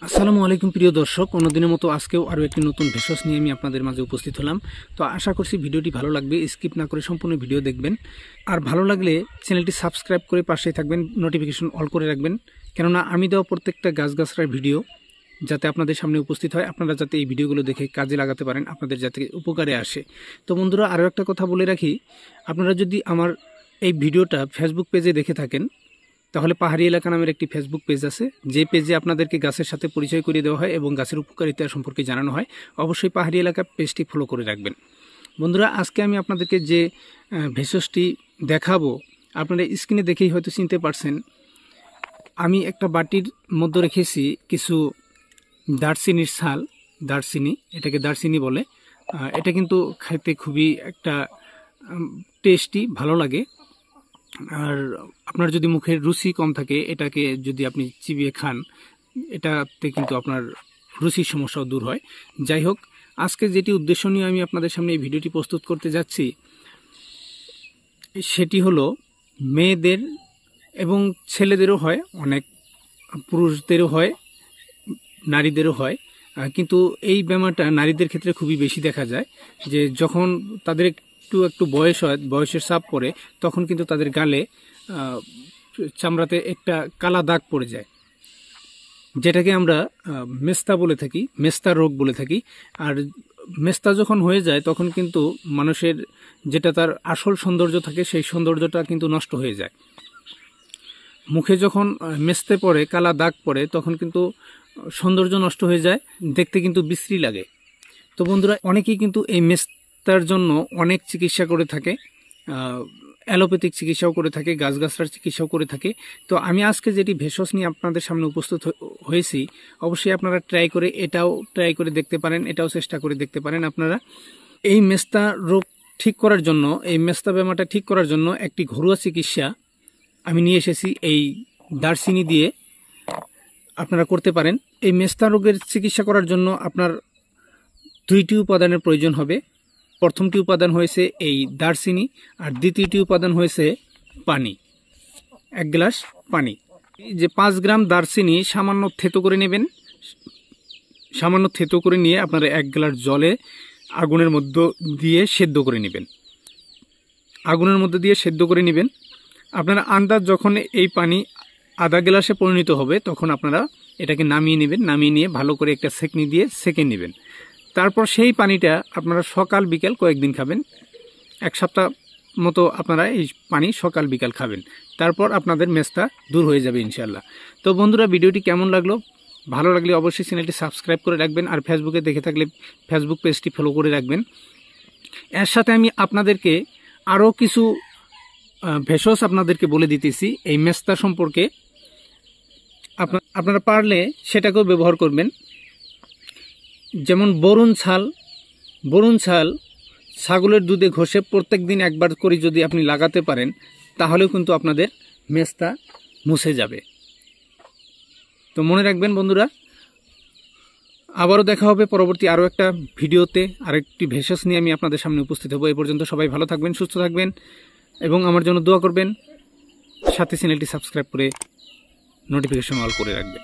আসসালামু আলাইকুম প্রিয় দর্শক, অন্যদিনের মতো আজকেও আরও একটি নতুন ভেষজ নিয়ে আমি আপনাদের মাঝে উপস্থিত হলাম। তো আশা করছি ভিডিওটি ভালো লাগবে, স্কিপ না করে সম্পূর্ণ ভিডিও দেখবেন। আর ভালো লাগলে চ্যানেলটি সাবস্ক্রাইব করে পাশেই থাকবেন, নোটিফিকেশন অল করে রাখবেন, কেননা আমি দেওয়া প্রত্যেকটা গাছগাছড়ার ভিডিও যাতে আপনাদের সামনে উপস্থিত হয়, আপনারা যাতে এই ভিডিওগুলো দেখে কাজে লাগাতে পারেন, আপনাদের যাতে উপকারে আসে। তো বন্ধুরা, আরও একটা কথা বলে রাখি, আপনারা যদি আমার এই ভিডিওটা ফেসবুক পেজে দেখে থাকেন, তাহলে পাহাড়ি এলাকা নামের একটি ফেসবুক পেজ আছে, যে পেজে আপনাদেরকে গাছের সাথে পরিচয় করিয়ে দেওয়া হয় এবং গাছের উপকারিতা সম্পর্কে জানানো হয়। অবশ্যই পাহাড়ি এলাকা পেজটি ফলো করে রাখবেন। বন্ধুরা, আজকে আমি আপনাদেরকে যে ভেষজটি দেখাবো, আপনারা স্ক্রিনে দেখেই হয়তো চিনতে পারছেন। আমি একটা বাটির মধ্যে রেখেছি কিছু দারচিনির ছাল। দারচিনি, এটাকে দারচিনি বলে। এটা কিন্তু খাইতে খুবই একটা টেস্টি, ভালো লাগে। আর আপনার যদি মুখের রুচি কম থাকে, এটাকে যদি আপনি চিবিয়ে খান, এটাতে কিন্তু আপনার রুচির সমস্যাও দূর হয়। যাই হোক, আজকে যেটি উদ্দেশ্য নিয়ে আমি আপনাদের সামনে এই ভিডিওটি প্রস্তুত করতে যাচ্ছি, সেটি হলো মেয়েদের এবং ছেলেদেরও হয়, অনেক পুরুষদেরও হয়, নারীদেরও হয়। কিন্তু এই ব্যায়ামটা নারীদের ক্ষেত্রে খুবই বেশি দেখা যায়, যে যখন তাদের একটু বয়স হয়, বয়সের চাপ পড়ে, তখন কিন্তু তাদের গালে চামড়াতে একটা কালা দাগ পড়ে যায়, যেটাকে আমরা মেস্তা বলে থাকি, মেস্তা রোগ বলে থাকি। আর মেস্তা যখন হয়ে যায়, তখন কিন্তু মানুষের যেটা তার আসল সৌন্দর্য থাকে, সেই সৌন্দর্যটা কিন্তু নষ্ট হয়ে যায়। মুখে যখন মেস্তে পড়ে, কালা দাগ পড়ে, তখন কিন্তু সৌন্দর্য নষ্ট হয়ে যায়, দেখতে কিন্তু বিশ্রী লাগে। তো বন্ধুরা, অনেকেই কিন্তু এই মেস্তার জন্য অনেক চিকিৎসা করে থাকে, অ্যালোপ্যাথিক চিকিৎসাও করে থাকে, গাছগাছড়ার চিকিৎসাও করে থাকে। তো আমি আজকে যেটি ভেষজ নিয়ে আপনাদের সামনে উপস্থিত হয়েছি, অবশ্যই আপনারা এটাও ট্রাই করে দেখতে পারেন, এটাও চেষ্টা করে দেখতে পারেন। আপনারা এই মেস্তা রোগ ঠিক করার জন্য, এই মেস্তা ব্যায়ামটা ঠিক করার জন্য একটি ঘরোয়া চিকিৎসা আমি নিয়ে এসেছি, এই দারচিনি দিয়ে আপনারা করতে পারেন। এই মেস্তা রোগের চিকিৎসা করার জন্য আপনার দুইটি উপাদানের প্রয়োজন হবে। প্রথমটি উপাদান হয়েছে এই দারচিনি, আর দ্বিতীয়টি উপাদান হয়েছে পানি, 1 গ্লাস পানি। যে 5 গ্রাম দারচিনি সামান্য থেতো করে নেবেন। সামান্য থেতো করে নিয়ে আপনারা 1 গ্লাস জলে আগুনের মধ্যে দিয়ে সেদ্ধ করে নেবেন। আগুনের মধ্যে দিয়ে সেদ্ধ করে নেবেন। আপনারা আন্দাজ যখন এই পানি আধা গ্লাসে পরিণত হবে, তখন আপনারা এটাকে নামিয়ে নেবেন। নামিয়ে নিয়ে ভালো করে একটা সেকনি দিয়ে সেকে নেবেন। তারপর সেই পানিটা আপনারা সকাল বিকাল কয়েকদিন খাবেন। 1 সপ্তাহ মতো আপনারা এই পানি সকাল বিকাল খাবেন। তারপর আপনাদের মেস্তা দূর হয়ে যাবে ইনশাল্লাহ। তো বন্ধুরা, ভিডিওটি কেমন লাগলো? ভালো লাগলে অবশ্যই চ্যানেলটি সাবস্ক্রাইব করে রাখবেন, আর ফেসবুকে দেখে থাকলে ফেসবুক পেজটি ফলো করে রাখবেন। এর সাথে আমি আপনাদেরকে আরও কিছু ভেষজ আপনাদেরকে বলে দিতেছি এই মেস্তা সম্পর্কে। আপনারা পারলে সেটাকেও ব্যবহার করবেন। যেমন বরুণ ছাল ছাগলের দুধে ঘষে প্রত্যেক দিন একবার করে যদি আপনি লাগাতে পারেন, তাহলেও কিন্তু আপনাদের মেস্তা মুছে যাবে। তো মনে রাখবেন বন্ধুরা, আবারও দেখা হবে পরবর্তী আরও একটা ভিডিওতে। আরেকটি ভেষজ নিয়ে আমি আপনাদের সামনে উপস্থিত হব। এই পর্যন্ত সবাই ভালো থাকবেন, সুস্থ থাকবেন এবং আমার জন্য দোয়া করবেন। সাথে চ্যানেলটি সাবস্ক্রাইব করে নোটিফিকেশন অল করে রাখবেন।